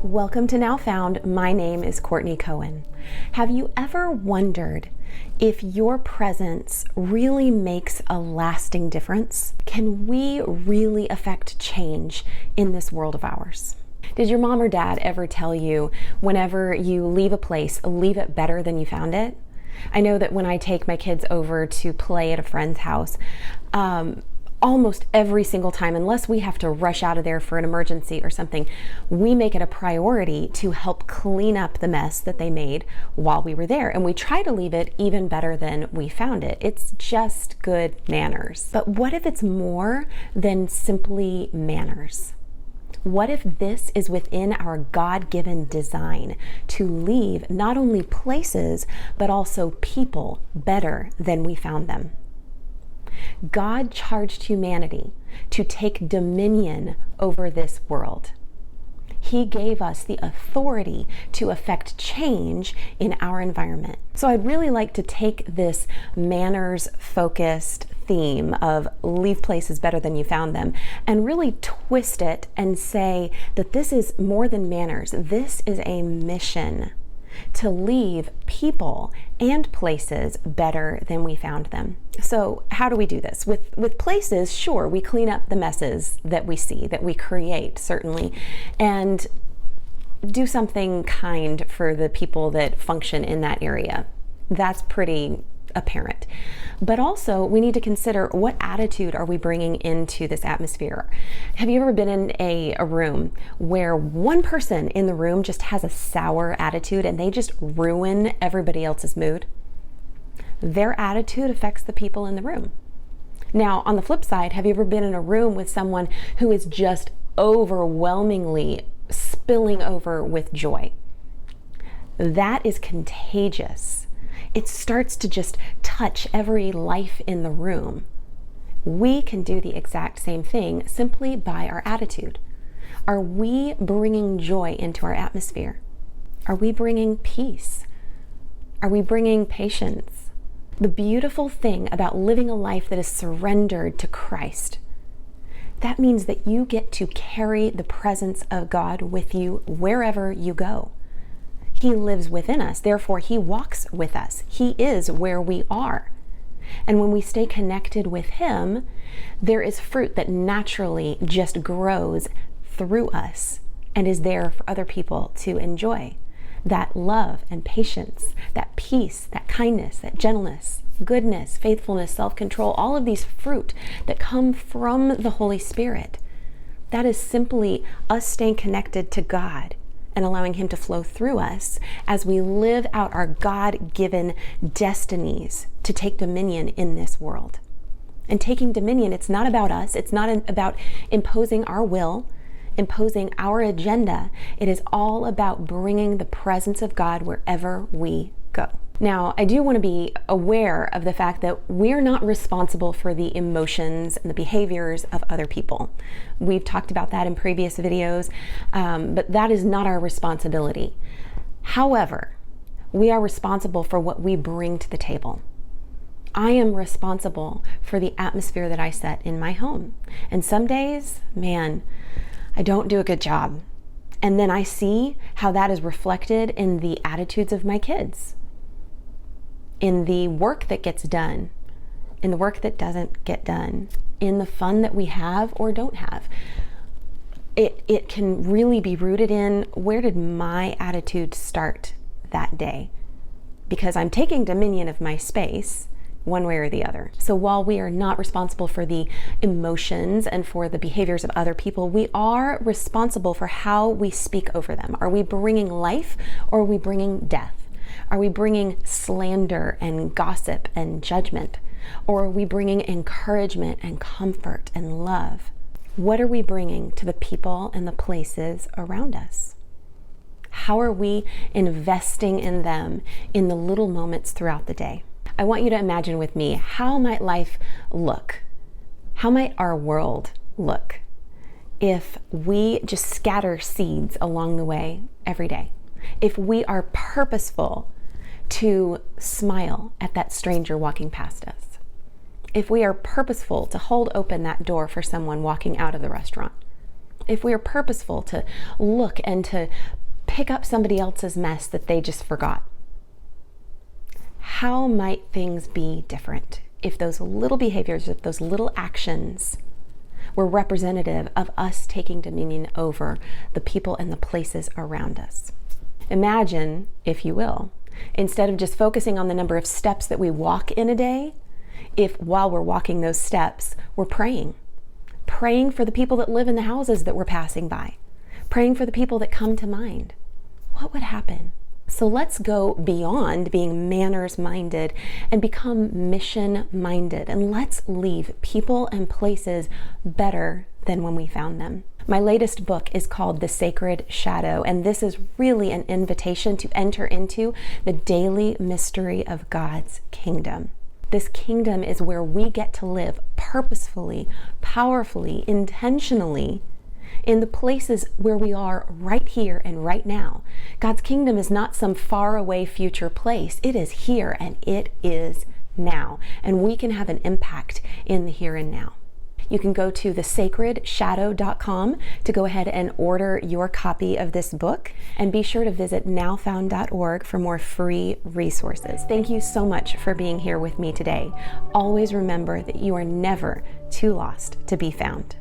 Welcome to Now Found. My name is Courtney Cohen. Have you ever wondered if your presence really makes a lasting difference? Can we really affect change in this world of ours? Did your mom or dad ever tell you, whenever you leave a place, leave it better than you found it? I know that when I take my kids over to play at a friend's house, almost every single time, unless we have to rush out of there for an emergency or something, we make it a priority to help clean up the mess that they made while we were there. And we try to leave it even better than we found it. It's just good manners. But what if it's more than simply manners? What if this is within our God-given design to leave not only places, but also people better than we found them? God charged humanity to take dominion over this world. He gave us the authority to affect change in our environment. So I'd really like to take this manners-focused theme of leave places better than you found them and really twist it and say that this is more than manners. This is a mission to leave people and places better than we found them. So how do we do this? With places, sure, we clean up the messes that we see, that we create, certainly, and do something kind for the people that function in that area. That's pretty apparent. But also, we need to consider, what attitude are we bringing into this atmosphere? Have you ever been in a room where one person in the room just has a sour attitude and they just ruin everybody else's mood? Their attitude affects the people in the room. Now, on the flip side, have you ever been in a room with someone who is just overwhelmingly spilling over with joy? That is contagious. It starts to just touch every life in the room. We can do the exact same thing simply by our attitude. Are we bringing joy into our atmosphere? Are we bringing peace? Are we bringing patience? The beautiful thing about living a life that is surrendered to Christ, that means that you get to carry the presence of God with you wherever you go. He lives within us, therefore He walks with us. He is where we are. And when we stay connected with Him, there is fruit that naturally just grows through us and is there for other people to enjoy. That love and patience, that peace, that kindness, that gentleness, goodness, faithfulness, self-control, all of these fruit that come from the Holy Spirit, that is simply us staying connected to God and allowing Him to flow through us as we live out our God-given destinies to take dominion in this world. And taking dominion, it's not about us. It's not about imposing our will, imposing our agenda. It is all about bringing the presence of God wherever we go. Now, I do want to be aware of the fact that we're not responsible for the emotions and the behaviors of other people. We've talked about that in previous videos, but that is not our responsibility. However, we are responsible for what we bring to the table. I am responsible for the atmosphere that I set in my home. And some days, man, I don't do a good job. And then I see how that is reflected in the attitudes of my kids, in the work that gets done, in the work that doesn't get done, in the fun that we have or don't have. It can really be rooted in, where did my attitude start that day? Because I'm taking dominion of my space one way or the other. So while we are not responsible for the emotions and for the behaviors of other people, we are responsible for how we speak over them. Are we bringing life or are we bringing death? Are we bringing slander and gossip and judgment? Or are we bringing encouragement and comfort and love? What are we bringing to the people and the places around us? How are we investing in them in the little moments throughout the day? I want you to imagine with me, how might life look? How might our world look if we just scatter seeds along the way every day? If we are purposeful to smile at that stranger walking past us, if we are purposeful to hold open that door for someone walking out of the restaurant, If we are purposeful to look and to pick up somebody else's mess that they just forgot, how might things be different if those little behaviors, if those little actions were representative of us taking dominion over the people and the places around us? Imagine, if you will, instead of just focusing on the number of steps that we walk in a day, if while we're walking those steps, we're praying for the people that live in the houses that we're passing by, praying for the people that come to mind, what would happen? So let's go beyond being manners-minded and become mission-minded, and let's leave people and places better than when we found them. My latest book is called The Sacred Shadow, and this is really an invitation to enter into the daily mystery of God's kingdom. This kingdom is where we get to live purposefully, powerfully, intentionally in the places where we are right here and right now. God's kingdom is not some faraway future place. It is here and it is now. And we can have an impact in the here and now. You can go to thesacredshadow.com to go ahead and order your copy of this book, and be sure to visit nowfound.org for more free resources. Thank you so much for being here with me today. Always remember that you are never too lost to be found.